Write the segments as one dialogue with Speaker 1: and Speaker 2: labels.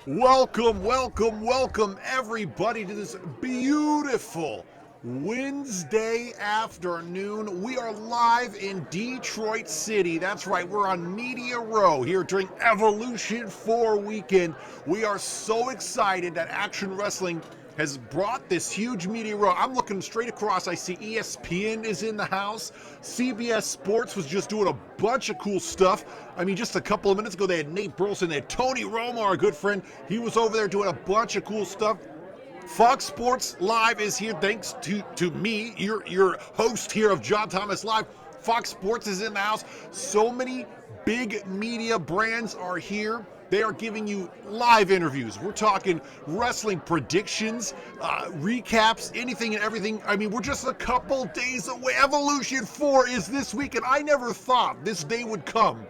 Speaker 1: Welcome, welcome, welcome everybody to this beautiful Wednesday afternoon. We are live in Detroit City. That's right, we're on Media Row here during Evolution 4 weekend. We are so excited that Action Wrestling has brought this huge media row. I'm looking straight across. I see ESPN is in the house. CBS Sports was just doing a bunch of cool stuff. I mean, just a couple of minutes ago, they had Nate Burleson, they had Tony Romo, our good friend. He was over there doing a bunch of cool stuff. Fox Sports Live is here thanks to me, your host here of John Thomas Live. Fox Sports is in the house. So many big media brands are here. They are giving you live interviews. We're talking wrestling predictions, recaps, anything and everything. I mean, we're just a couple days away. Evolution 4 is this week, and I never thought this day would come.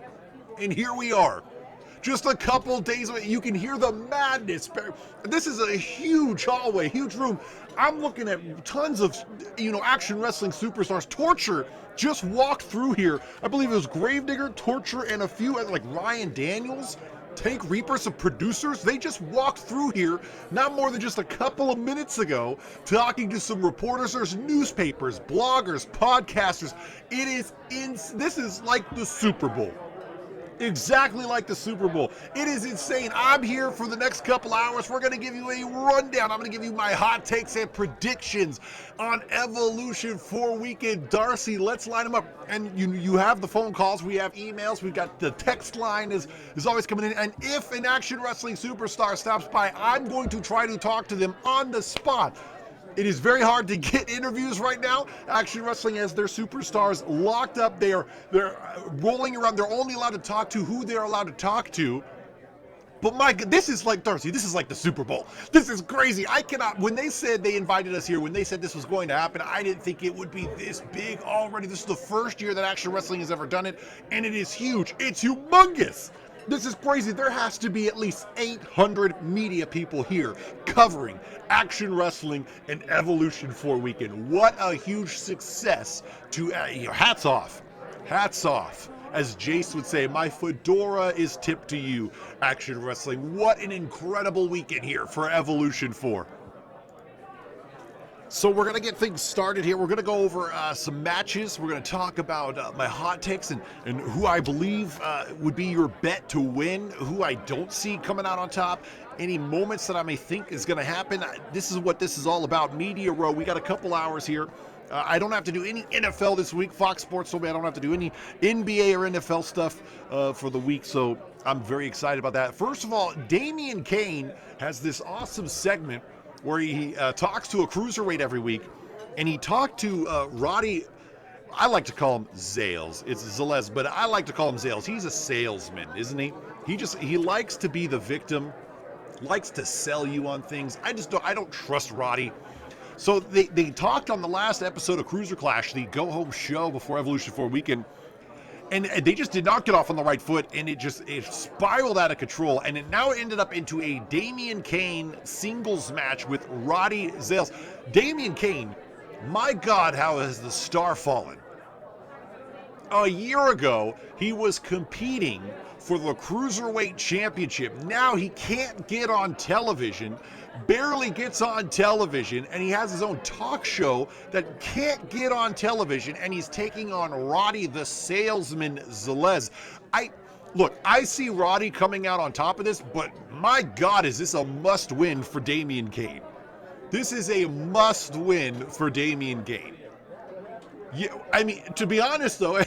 Speaker 1: And here we are. Just a couple days away. You can hear the madness. This is a huge hallway, huge room. I'm looking at tons of, action wrestling superstars. Torture just walked through here. I believe it was Gravedigger, Torture, and a few, like Ryan Daniels. Tank Reaper, some producers, they just walked through here not more than just a couple of minutes ago talking to some reporters. There's newspapers, bloggers, podcasters. This is like the Super Bowl. Exactly like the Super Bowl. It is insane. I'm here for the next couple hours. We're going to give you a rundown. I'm going to give you my hot takes and predictions on Evolution 4 weekend. Darcy, let's line them up. And you have the phone calls. We have emails. We've got the text line is always coming in. And if an Action Wrestling superstar stops by, I'm going to try to talk to them on the spot. It is very hard to get interviews right now. Action Wrestling has their superstars locked up. They're rolling around. They're only allowed to talk to who they're allowed to talk to. But my God, this is like, Darcy, this is like the Super Bowl. This is crazy. I cannot, when they said they invited us here, when they said this was going to happen, I didn't think it would be this big already. This is the first year that Action Wrestling has ever done it, and it is huge. It's humongous. This is crazy. There has to be at least 800 media people here covering Action Wrestling and Evolution 4 weekend. What a huge success to, hats off. Hats off. As Jace would say, my fedora is tipped to you, Action Wrestling. What an incredible weekend here for Evolution 4. So we're going to get things started here. We're going to go over some matches. We're going to talk about my hot takes and who I believe would be your bet to win, who I don't see coming out on top, any moments that I may think is going to happen. This is what this is all about. Media Row. We got a couple hours here. I don't have to do any NFL this week. Fox Sports told me I don't have to do any NBA or NFL stuff for the week, so I'm very excited about that. First of all, Damian Kane has this awesome segment where he talks to a cruiserweight every week, and he talked to Roddy. I like to call him Zales. It's Zales, but I like to call him Zales. He's a salesman, isn't he? He likes to be the victim, likes to sell you on things. I don't trust Roddy. So they talked on the last episode of Cruiser Clash, the go-home show before Evolution 4 weekend, and they just did not get off on the right foot, and it spiraled out of control, and it now ended up into a Damian Kane singles match with Roddy Zales. Damian Kane, my God, how has the star fallen? A year ago, he was competing for the Cruiserweight Championship. Now he can't get on television, barely gets on television, and he has his own talk show that can't get on television, and he's taking on Roddy the Salesman Zales. I see Roddy coming out on top of this, but my God, is this a must-win for Damian Kane? This is a must-win for Damian Kane. Yeah, I mean, to be honest, though,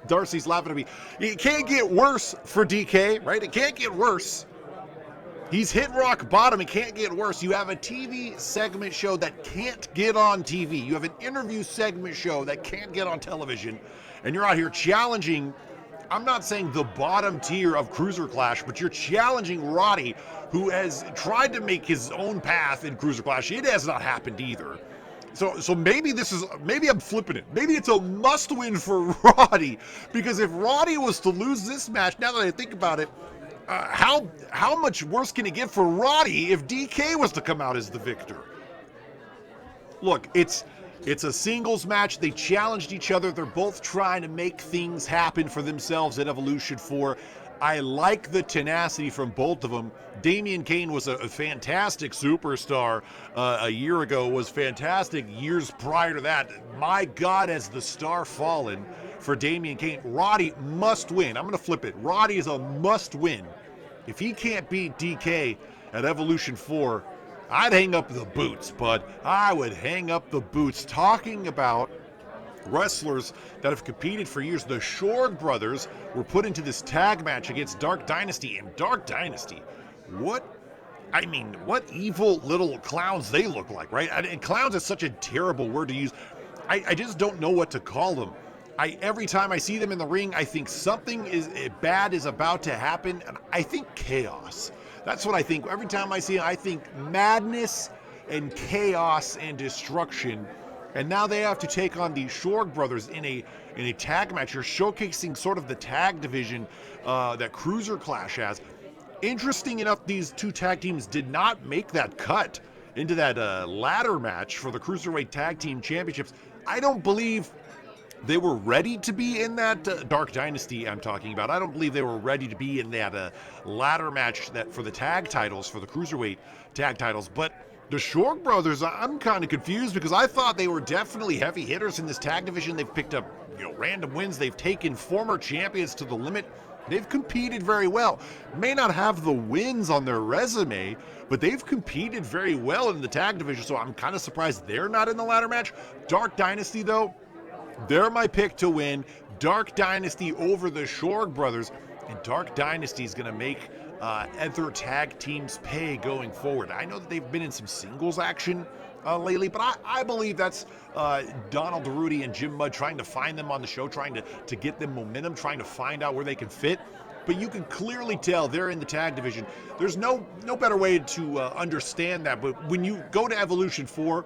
Speaker 1: Darcy's laughing at me. It can't get worse for DK, right? It can't get worse. He's hit rock bottom. It can't get worse. You have a TV segment show that can't get on TV. You have an interview segment show that can't get on television. And you're out here challenging, I'm not saying the bottom tier of Cruiser Clash, but you're challenging Roddy, who has tried to make his own path in Cruiser Clash. It has not happened either. So maybe I'm flipping it. Maybe it's a must-win for Roddy, because if Roddy was to lose this match, now that I think about it, how much worse can it get for Roddy if DK was to come out as the victor? Look, it's a singles match. They challenged each other. They're both trying to make things happen for themselves at Evolution 4. I like the tenacity from both of them. Damian Kane was a fantastic superstar a year ago, was fantastic years prior to that. My God, has the star fallen for Damian Kane. Roddy must win. I'm going to flip it. Roddy is a must win. If he can't beat DK at Evolution 4, I'd hang up the boots, bud. I would hang up the boots. Talking about wrestlers that have competed for years, the Shorg brothers were put into this tag match against Dark Dynasty, and Dark Dynasty, what evil little clowns they look like, right? And clowns is such a terrible word to use. I just don't know what to call them. Every time I see them in the ring, I think something bad is about to happen, and I think chaos. That's what I think. Every time I see them, I think madness and chaos and destruction. And now they have to take on the Shorg brothers in a tag match. You're showcasing sort of the tag division that Cruiser Clash has. Interesting enough, these two tag teams did not make that cut into that ladder match for the Cruiserweight Tag Team Championships. I don't believe they were ready to be in that Dark Dynasty I'm talking about. I don't believe they were ready to be in that ladder match that for the tag titles, for the Cruiserweight tag titles. But the Shorg brothers, I'm kind of confused because I thought they were definitely heavy hitters in this tag division. They've picked up random wins. They've taken former champions to the limit. They've competed very well. May not have the wins on their resume, but they've competed very well in the tag division. So I'm kind of surprised they're not in the ladder match. Dark Dynasty, though, they're my pick to win. Dark Dynasty over the Shorg brothers. And Dark Dynasty is going to make other tag teams pay going forward. I know that they've been in some singles action lately, but I believe that's Donald Durutti and Jim Mudd trying to find them on the show, trying to get them momentum, trying to find out where they can fit. But you can clearly tell they're in the tag division. There's no better way to understand that. But when you go to Evolution 4,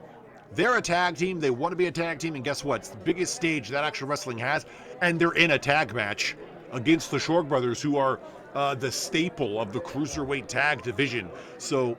Speaker 1: they're a tag team. They want to be a tag team. And guess what? It's the biggest stage that Action Wrestling has. And they're in a tag match against the Shorg brothers, who are the staple of the Cruiserweight tag division. So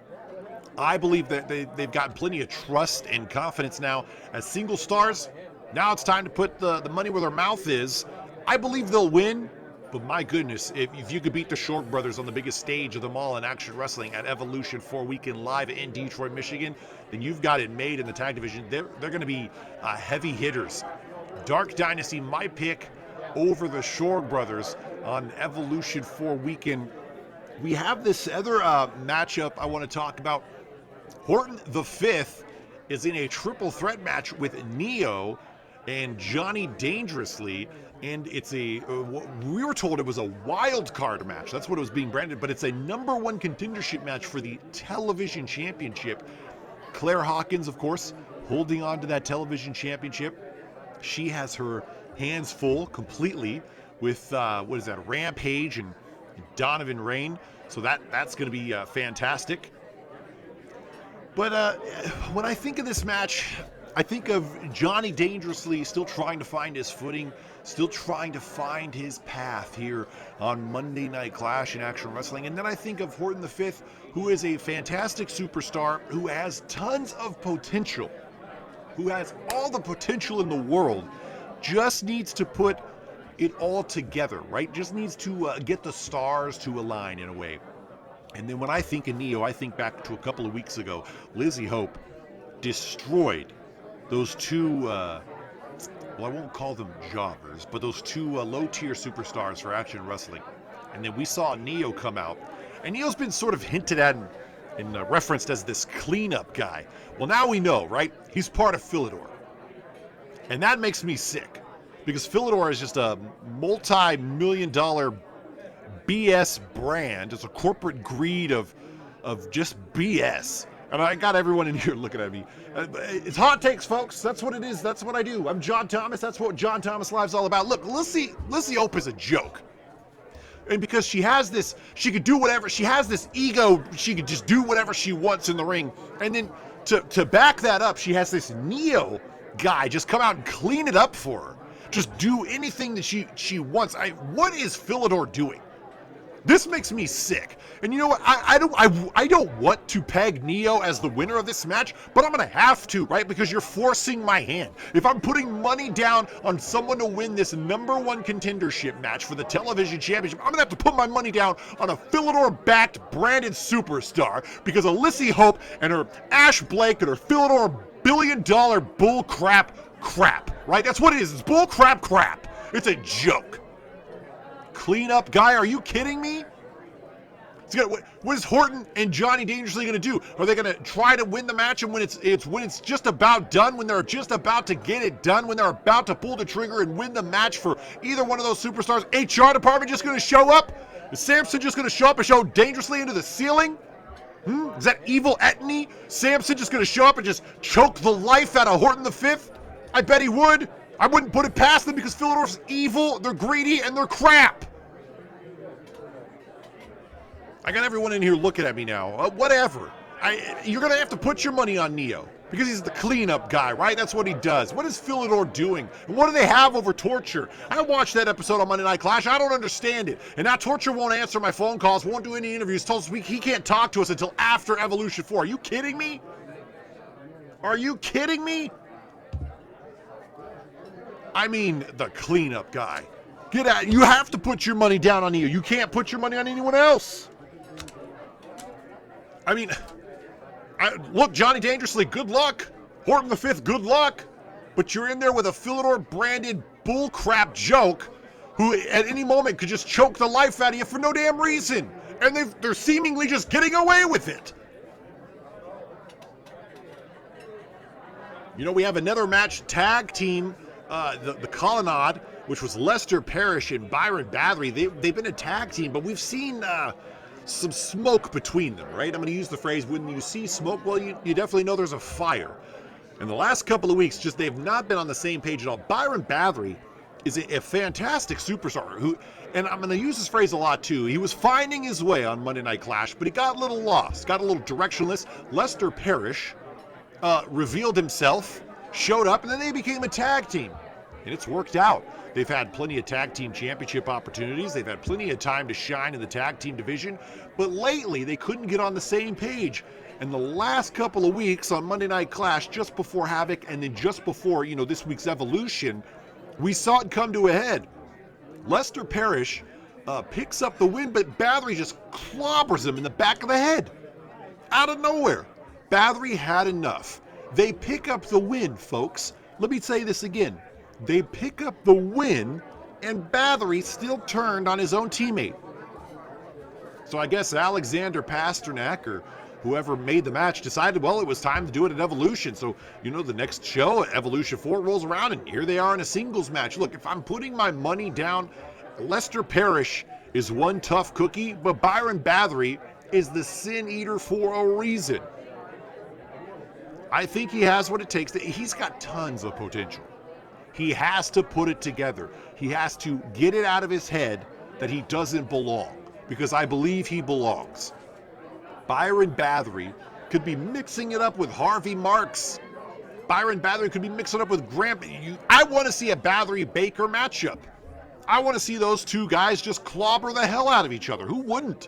Speaker 1: I believe that they've gotten plenty of trust and confidence now as single stars. Now it's time to put the money where their mouth is. I believe they'll win. But my goodness, if you could beat the Shorg brothers on the biggest stage of them all in Action Wrestling at Evolution 4 Weekend Live in Detroit, Michigan, then you've got it made in the tag division. They're going to be heavy hitters. Dark Dynasty, my pick over the Shorg brothers on Evolution 4 Weekend. We have this other matchup I want to talk about. Horton the Fifth is in a triple threat match with Neo and Johnny Dangerously. And it's we were told it was a wild card match. That's what it was being branded, but it's a number one contendership match for the television championship. Claire Hawkins, of course, holding on to that television championship. She has her hands full completely with, Rampage and Donovan Rain. So that's going to be fantastic. But when I think of this match, I think of Johnny Dangerously still trying to find his footing, still trying to find his path here on Monday Night Clash in Action Wrestling. And then I think of Horton the Fifth, who is a fantastic superstar, who has tons of potential, who has all the potential in the world, just needs to put it all together, right? Just needs to get the stars to align in a way. And then when I think of Neo, I think back to a couple of weeks ago. Lizzie Hope destroyed those two, I won't call them jobbers, but those two low-tier superstars for Action Wrestling. And then we saw Neo come out. And Neo's been sort of hinted at and referenced as this cleanup guy. Well, now we know, right? He's part of Philidor. And that makes me sick. Because Philidor is just a multi-million-dollar BS brand. It's a corporate greed of just BS. And I got everyone in here looking at me. It's hot takes, folks. That's what it is. That's what I do. I'm John Thomas. That's what John Thomas Live's all about. Look, Lizzie Hope is a joke. And because she has this, she could do whatever. She has this ego. She could just do whatever she wants in the ring. And then to back that up, she has this Neo guy just come out and clean it up for her. Just do anything that she wants. What is Philidor doing? This makes me sick. And you know what? I don't want to peg Neo as the winner of this match, but I'm gonna have to, right? Because you're forcing my hand. If I'm putting money down on someone to win this #1 contendership match for the television championship, I'm gonna have to put my money down on a Philidor-backed branded superstar because Alyssa Hope and her Ash Blake and her Philidor billion-dollar bull crap, right? That's what it is. It's bull crap. It's a joke. Cleanup guy, are you kidding me? What is Horton and Johnny Dangerously going to do? Are they going to try to win the match, and when it's just about done, when they're just about to get it done, when they're about to pull the trigger and win the match for either one of those superstars, HR department just going to show up? Is Samson just going to show up and show Dangerously into the ceiling? Is that evil Etany? Samson just going to show up and just choke the life out of Horton the Fifth? I bet he would. I wouldn't put it past them because Philidor's evil, they're greedy, and they're crap. I got everyone in here looking at me now. Whatever. You're going to have to put your money on Neo because he's the cleanup guy, right? That's what he does. What is Philidor doing? And what do they have over Torture? I watched that episode on Monday Night Clash. I don't understand it. And now Torture won't answer my phone calls, won't do any interviews, tells us he can't talk to us until after Evolution 4. Are you kidding me? Are you kidding me? I mean, the cleanup guy. Get out. You have to put your money down on Neo. You can't put your money on anyone else. I mean, look, Johnny Dangerously, good luck. Horton the Fifth, good luck. But you're in there with a Philidor-branded bullcrap joke who at any moment could just choke the life out of you for no damn reason. And they're seemingly just getting away with it. You know, we have another match, tag team, the Colonnade, which was Lester Parrish and Byron Bathory. They've been a tag team, but we've seen some smoke between them, right? I'm going to use the phrase, when you see smoke, well, you definitely know there's a fire. In the last couple of weeks, just they've not been on the same page at all. Byron Bathory is a fantastic superstar who, and I'm going to use this phrase a lot too, he was finding his way on Monday Night Clash, but he got a little lost, got a little directionless. Lester Parrish revealed himself, showed up, and then they became a tag team. And it's worked out. They've had plenty of tag team championship opportunities. They've had plenty of time to shine in the tag team division. But lately, they couldn't get on the same page. And the last couple of weeks on Monday Night Clash, just before Havoc and then just before, this week's Evolution, we saw it come to a head. Lester Parrish picks up the win, but Bathory just clobbers him in the back of the head. Out of nowhere. Bathory had enough. They pick up the win, folks. Let me say this again. They pick up the win, and Bathory still turned on his own teammate. So I guess Alexander Pasternak or whoever made the match decided, well, it was time to do it at Evolution. So, the next show, Evolution 4, rolls around, and here they are in a singles match. Look, if I'm putting my money down, Lester Parrish is one tough cookie, but Byron Bathory is the Sin Eater for a reason. I think he has what it takes. He's got tons of potential. He has to put it together. He has to get it out of his head that he doesn't belong, because I believe he belongs. Byron Bathory could be mixing it up with Harvey Marks. Byron Bathory could be mixing it up with Grant. I want to see a Bathory-Baker matchup. I want to see those two guys just clobber the hell out of each other. Who wouldn't?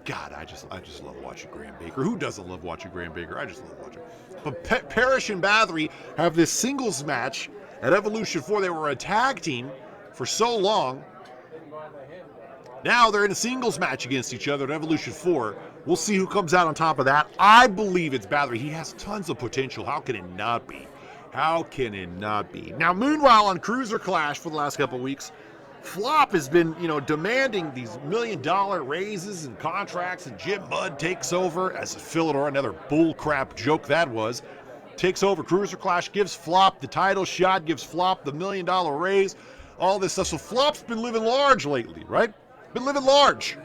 Speaker 1: God, I just love watching Grant Baker. Who doesn't love watching Grant Baker? I just love watching. But Parrish and Bathory have this singles match at Evolution 4. They were a tag team for so long. Now they're in a singles match against each other at Evolution 4. We'll see who comes out on top of that. I believe it's Bathory. He has tons of potential. How can it not be? How can it not be? Now, meanwhile, on Cruiser Clash for the last couple of weeks, Flop has been, demanding these $1 million raises and contracts, and Jim Mudd takes over as a Philidor, another bullcrap joke that was. Takes over Cruiser Clash, gives Flop the title shot, gives Flop the $1 million raise, all this stuff. So Flop's been living large lately, right? Been living large.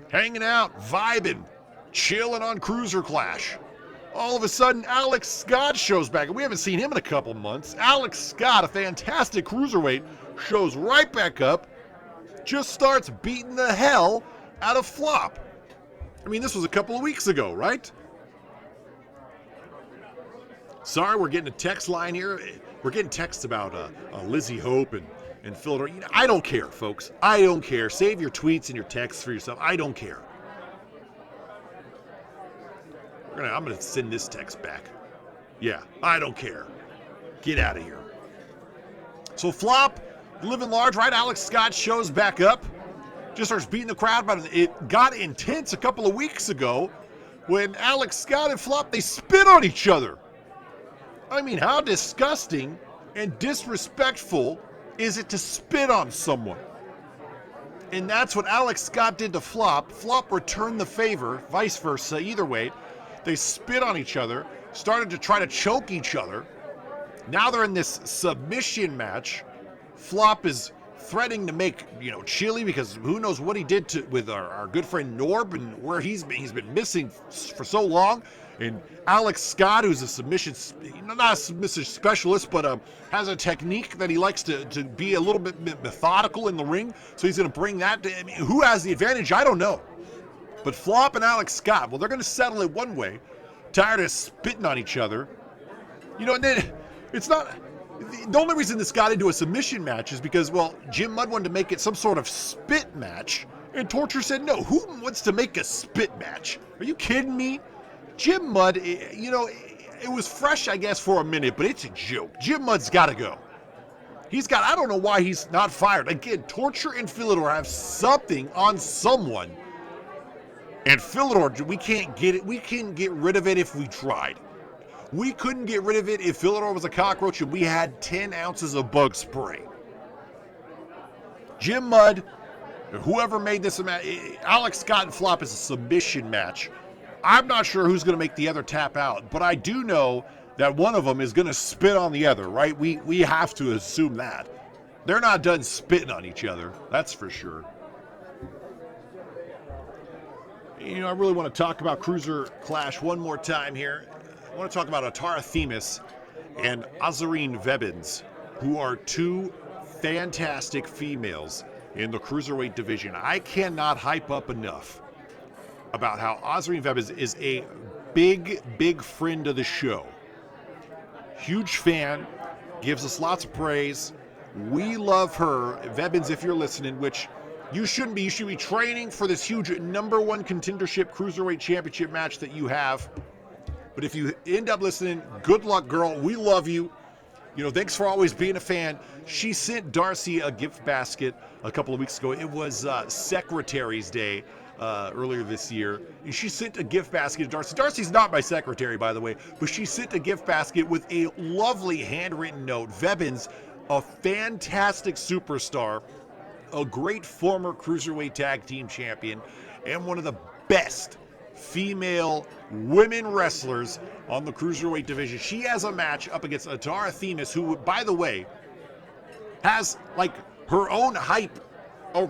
Speaker 1: Hanging out, vibing, chilling on Cruiser Clash. All of a sudden, Alex Scott shows back, and we haven't seen him in a couple months. Alex Scott, a fantastic cruiserweight, shows right back up, just starts beating the hell out of Flop. I mean, this was a couple of weeks ago, right? Sorry, we're getting a text line here. We're getting texts about Lizzie Hope and Philidor. You know, I don't care, folks. I don't care. Save your tweets and your texts for yourself. I don't care. I'm gonna send this text back. Yeah, I don't care. Get out of here. So Flop, living large, right? Alex Scott shows back up. Just starts beating the crowd, but it got intense a couple of weeks ago when Alex Scott and Flop, they spit on each other. I mean, how disgusting and disrespectful is it to spit on someone? And that's what Alex Scott did to Flop. Flop returned the favor, vice versa, either way. They spit on each other, started to try to choke each other. Now they're in this submission match. Flop is threatening to make, chili, because who knows what he did with our good friend Norb and where he's been missing for so long. And Alex Scott, who's a submission, not a submission specialist, but has a technique that he likes to be a little bit methodical in the ring. So he's going to bring that to, who has the advantage? I don't know. But Flop and Alex Scott, well, they're going to settle it one way. Tired of spitting on each other. And then it's not... The only reason this got into a submission match is because, Jim Mudd wanted to make it some sort of spit match, and Torture said, no, who wants to make a spit match? Are you kidding me? Jim Mudd, it was fresh, I guess, for a minute, but it's a joke. Jim Mudd's got to go. I don't know why he's not fired. Again, Torture and Philidor have something on someone, and Philidor, we can't get it. We can't get rid of it if we tried. We couldn't get rid of it if Philidor was a cockroach and we had 10 ounces of bug spray. Jim Mudd, whoever made this match, Alex Scott and Flop is a submission match. I'm not sure who's going to make the other tap out, but I do know that one of them is going to spit on the other, right? We have to assume that. They're not done spitting on each other, that's for sure. I really want to talk about Cruiser Clash one more time here. I want to talk about Atara Themis and Azarine Vebens, who are two fantastic females in the Cruiserweight division. I cannot hype up enough about how Azarine Vebens is a big, big friend of the show. Huge fan, gives us lots of praise. We love her. Vebens, if you're listening, which you shouldn't be. You should be training for this huge #1 contendership Cruiserweight Championship match that you have. But if you end up listening, good luck, girl. We love you. Thanks for always being a fan. She sent Darcy a gift basket a couple of weeks ago. It was Secretary's Day earlier this year. And she sent a gift basket to Darcy. Darcy's not my secretary, by the way, but she sent a gift basket with a lovely handwritten note. Vebens, a fantastic superstar, a great former Cruiserweight Tag Team Champion, and one of the best female women wrestlers on the Cruiserweight division. She has a match up against Atara Themis, who, by the way, has her own hype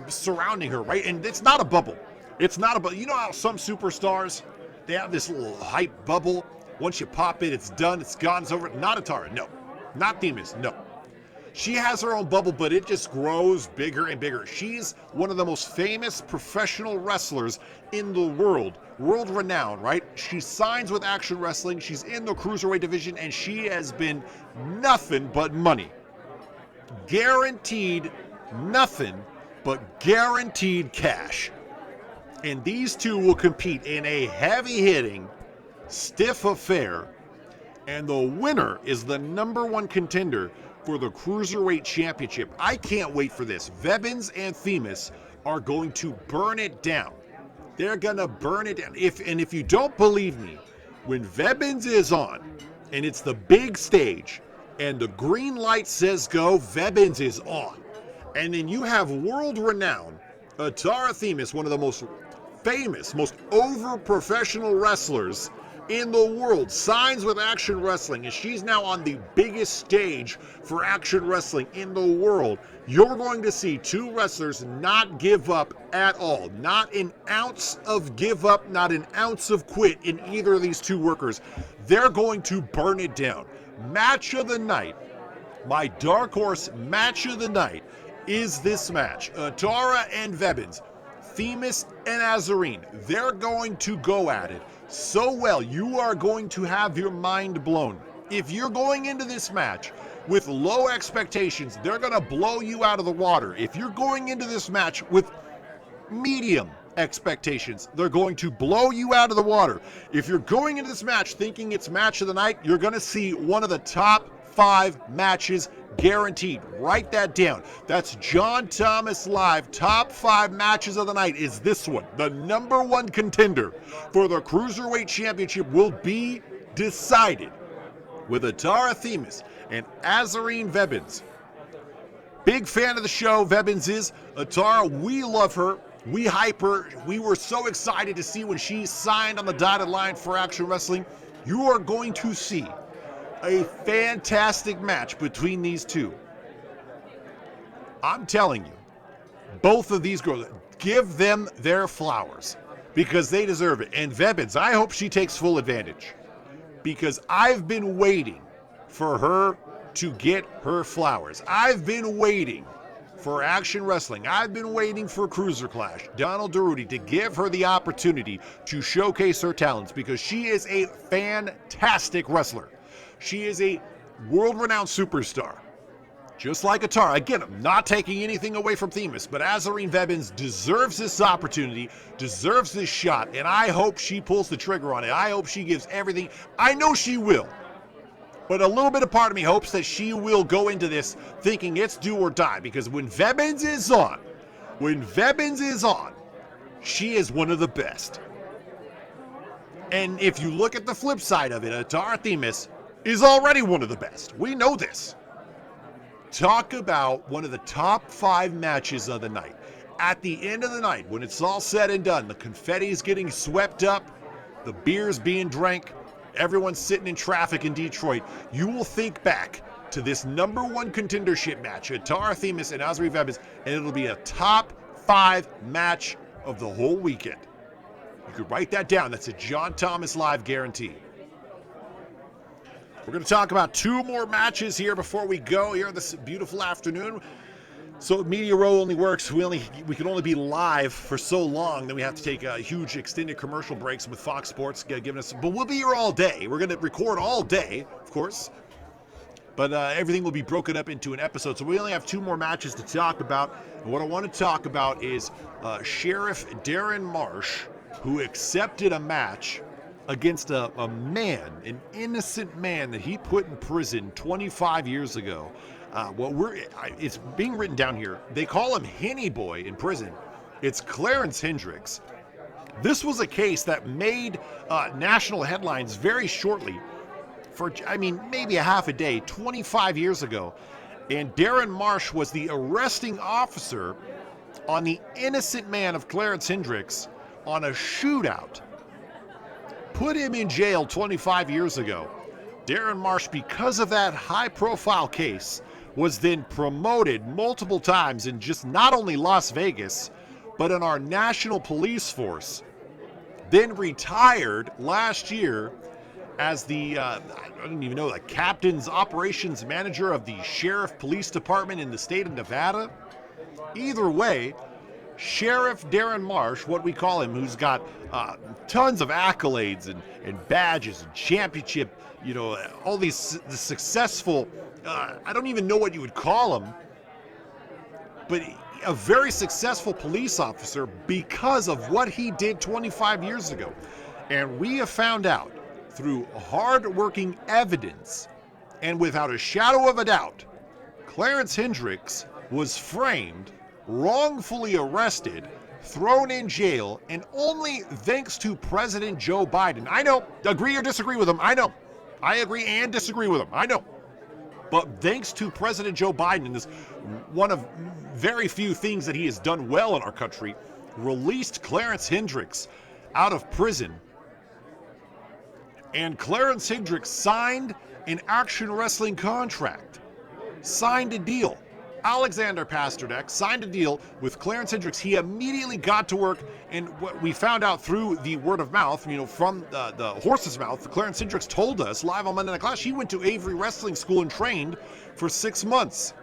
Speaker 1: surrounding her, right? And it's not a bubble. It's not a bubble. You know how some superstars, they have this little hype bubble. Once you pop it, it's done, it's gone, it's over. Not Atara, no. Not Themis, no. She has her own bubble, but it just grows bigger and bigger. She's one of the most famous professional wrestlers in the world. World renowned, right? She signs with Action Wrestling. She's in the Cruiserweight division, and she has been nothing but money. Guaranteed nothing but guaranteed cash. And these two will compete in a heavy-hitting, stiff affair. And the winner is the #1 contender for the Cruiserweight Championship. I can't wait for this. Vebens and Themis are going to burn it down. They're going to burn it down. If you don't believe me, when Vebens is on, and it's the big stage, and the green light says go, Vebens is on. And then you have world-renowned Atara Themis, one of the most famous, most over-professional wrestlers in the world, signs with Action Wrestling, and she's now on the biggest stage for Action Wrestling in the world. You're going to see two wrestlers not give up at all. Not an ounce of give up, not an ounce of quit in either of these two workers. They're going to burn it down. Match of the night, my dark horse match of the night, is this match. Atara and Vebens, Themis and Azarine, they're going to go at it so well, you are going to have your mind blown. If you're going into this match with low expectations, they're going to blow you out of the water. If you're going into this match with medium expectations, they're going to blow you out of the water. If you're going into this match thinking it's match of the night, you're going to see one of the top 5 matches guaranteed. Write that down. That's John Thomas Live. Top 5 matches of the night is this one. The number 1 contender for the Cruiserweight Championship will be decided with Atara Themis and Azarine Vebens. Big fan of the show, Vebens is. Atara, we love her. We hype her. We were so excited to see when she signed on the dotted line for Action Wrestling. You are going to see a fantastic match between these two. I'm telling you, both of these girls, give them their flowers because they deserve it. And Vebens, I hope she takes full advantage because I've been waiting for her to get her flowers. I've been waiting for Action Wrestling. I've been waiting for Cruiser Clash, Donald Durutti, to give her the opportunity to showcase her talents because she is a fantastic wrestler. She is a world-renowned superstar. Just like Atara. Again, I'm not taking anything away from Themis, but Azarine Vebens deserves this opportunity, deserves this shot, and I hope she pulls the trigger on it. I hope she gives everything. I know she will. But a little bit of part of me hopes that she will go into this thinking it's do or die, because when Vebens is on, she is one of the best. And if you look at the flip side of it, Atara Themis is already one of the best. We know this. Talk about one of the top 5 matches of the night. At the end of the night, when it's all said and done, the confetti is getting swept up, the beer's being drank, everyone's sitting in traffic in Detroit, you will think back to this number 1 contendership match, Atara Themis and Azarine Vebens, and it'll be a top 5 match of the whole weekend. You could write that down. That's a John Thomas Live guarantee. We're going to talk about 2 more matches here before we go here this beautiful afternoon. So Media Row only works. We can only be live for so long. Then we have to take huge extended commercial breaks with Fox Sports giving us. But we'll be here all day. We're going to record all day, of course. But everything will be broken up into an episode. So we only have 2 more matches to talk about. And what I want to talk about is Sheriff Darren Marsh, who accepted a match against a man, an innocent man that he put in prison 25 years ago. It's being written down here. They call him Henny Boy in prison. It's Clarence Hendricks. This was a case that made national headlines very shortly for, maybe a half a day, 25 years ago. And Darren Marsh was the arresting officer on the innocent man of Clarence Hendricks on a shootout. Put him in jail 25 years ago. Darren Marsh, because of that high-profile case, was then promoted multiple times in just not only Las Vegas, but in our national police force. Then retired last year as the, the captain's operations manager of the Sheriff Police Department in the state of Nevada. Either way, Sheriff Darren Marsh, what we call him, who's got tons of accolades and badges and championship, all these successful, I don't even know what you would call him, but a very successful police officer because of what he did 25 years ago. And we have found out through hard-working evidence and without a shadow of a doubt, Clarence Hendricks was framed, wrongfully arrested, thrown in jail, and only thanks to President Joe Biden. I know, agree or disagree with him, I know. I agree and disagree with him, I know. But thanks to President Joe Biden, this one of very few things that he has done well in our country, released Clarence Hendricks out of prison. And Clarence Hendricks signed an Action Wrestling contract, signed a deal. Alexander Pasternak signed a deal with Clarence Hendricks. He immediately got to work, and what we found out through the word of mouth, from the horse's mouth, Clarence Hendricks told us live on Monday Night Clash, he went to Avery Wrestling School and trained for 6 months.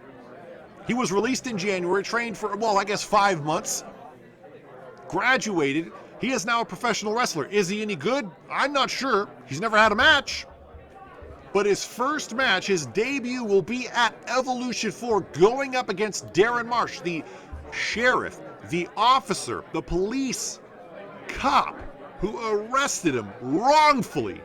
Speaker 1: He was released in January, trained for, 5 months, graduated. He is now a professional wrestler. Is he any good? I'm not sure. He's never had a match. But his first match, his debut, will be at Evolution 4 going up against Darren Marsh, the sheriff, the officer, the police cop who arrested him wrongfully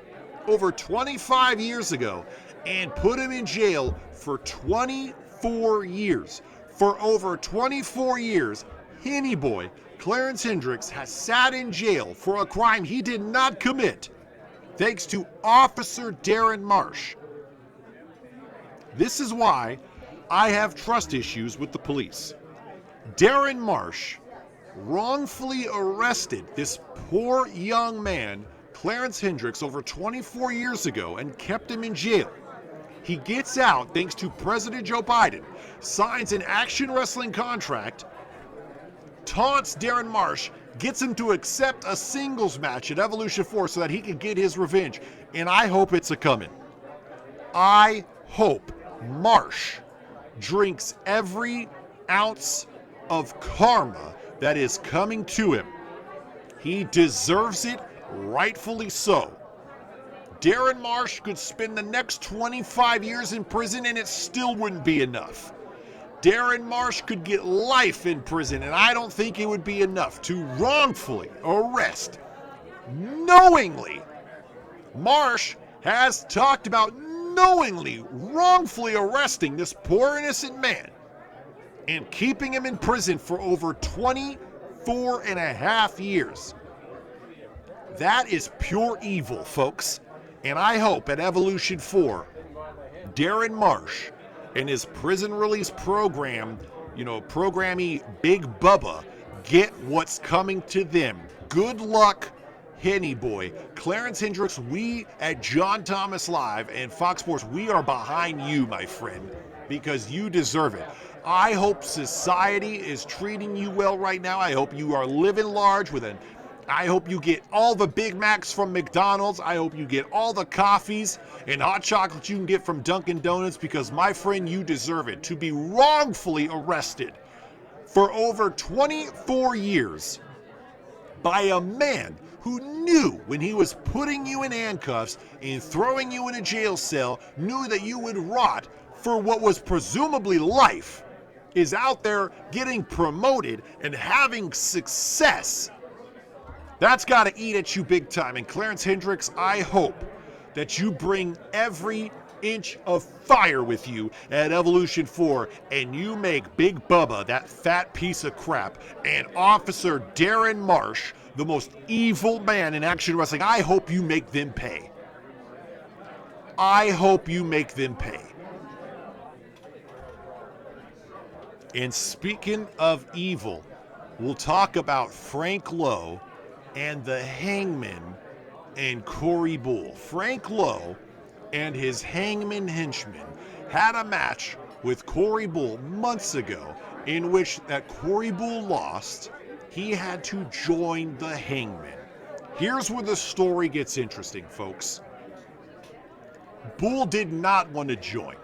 Speaker 1: over 25 years ago and put him in jail for 24 years. For over 24 years, Henny Boy Clarence Hendricks has sat in jail for a crime he did not commit, thanks to Officer Darren Marsh. This is why I have trust issues with the police. Darren Marsh wrongfully arrested this poor young man, Clarence Hendricks, over 24 years ago and kept him in jail. He gets out thanks to President Joe Biden, signs an action wrestling contract, taunts Darren Marsh, gets him to accept a singles match at Evolution 4 so that he can get his revenge. And I hope it's a coming. I hope Marsh drinks every ounce of karma that is coming to him. He deserves it, rightfully so. Darren Marsh could spend the next 25 years in prison and it still wouldn't be enough. Darren Marsh could get life in prison, and I don't think it would be enough to wrongfully arrest, knowingly. Marsh has talked about knowingly, wrongfully arresting this poor innocent man and keeping him in prison for over 24 and a half years. That is pure evil, folks. And I hope at Evolution 4, Darren Marsh and his prison release program, programmee Big Bubba, get what's coming to them. Good luck, Henny Boy. Clarence Hendricks, we at John Thomas Live and Fox Sports, we are behind you, my friend, because you deserve it. I hope society is treating you well right now. I hope you are living large I hope you get all the Big Macs from McDonald's. I hope you get all the coffees and hot chocolate you can get from Dunkin' Donuts, because, my friend, you deserve it. To be wrongfully arrested for over 24 years by a man who knew when he was putting you in handcuffs and throwing you in a jail cell, knew that you would rot for what was presumably life, is out there getting promoted and having success. That's got to eat at you big time. And Clarence Hendricks, I hope that you bring every inch of fire with you at Evolution 4 and you make Big Bubba, that fat piece of crap, and Officer Darren Marsh, the most evil man in action wrestling, I hope you make them pay. I hope you make them pay. And speaking of evil, we'll talk about Frank Lowe and the Hangman and Corey Bull. Frank Lowe and his Hangman henchman had a match with Corey Bull months ago in which that Corey Bull lost. He had to join the Hangman. Here's where the story gets interesting, folks. Bull did not want to join.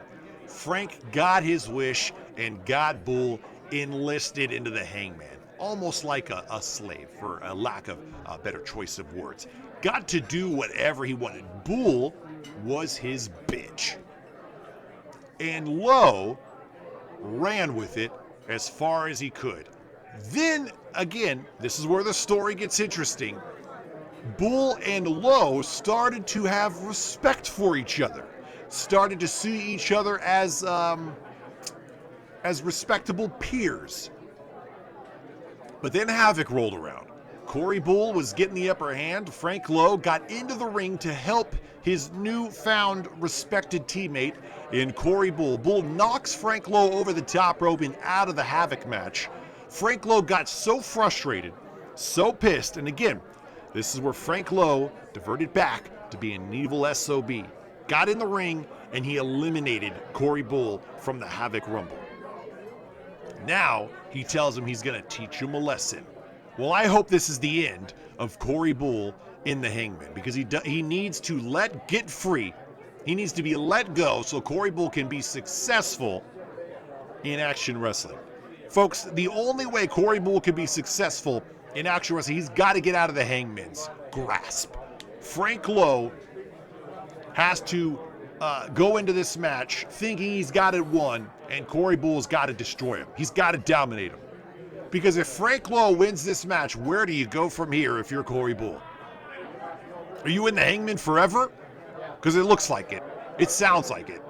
Speaker 1: Frank got his wish and got Bull enlisted into the Hangman. Almost like a slave, for a lack of a better choice of words. Got to do whatever he wanted. Bull was his bitch. And Lowe ran with it as far as he could. Then, again, this is where the story gets interesting. Bull and Lowe started to have respect for each other. Started to see each other as respectable peers. But then Havoc rolled around. Corey Bull was getting the upper hand. Frank Lowe got into the ring to help his newfound respected teammate in Corey Bull. Bull knocks Frank Lowe over the top rope and out of the Havoc match. Frank Lowe got so frustrated, so pissed, and again, this is where Frank Lowe diverted back to being an evil SOB. Got in the ring and he eliminated Corey Bull from the Havoc Rumble. Now, he tells him he's going to teach him a lesson. Well, I hope this is the end of Corey Bull in the Hangman, because he needs to get free. He needs to be let go so Corey Bull can be successful in action wrestling. Folks, the only way Corey Bull can be successful in action wrestling, he's got to get out of the Hangman's grasp. Frank Lowe has to go into this match thinking he's got it won, and Corey Bull's got to destroy him. He's got to dominate him. Because if Frank Lowe wins this match, where do you go from here if you're Corey Bull? Are you in the Hangman forever? Because it looks like it. It sounds like it.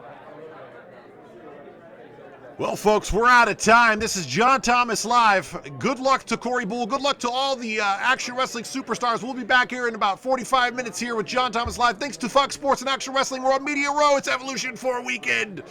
Speaker 1: Well, folks, we're out of time. This is John Thomas Live. Good luck to Corey Bull. Good luck to all the Action Wrestling superstars. We'll be back here in about 45 minutes here with John Thomas Live. Thanks to Fox Sports and Action Wrestling. We're on Media Row. It's Evolution 4 weekend.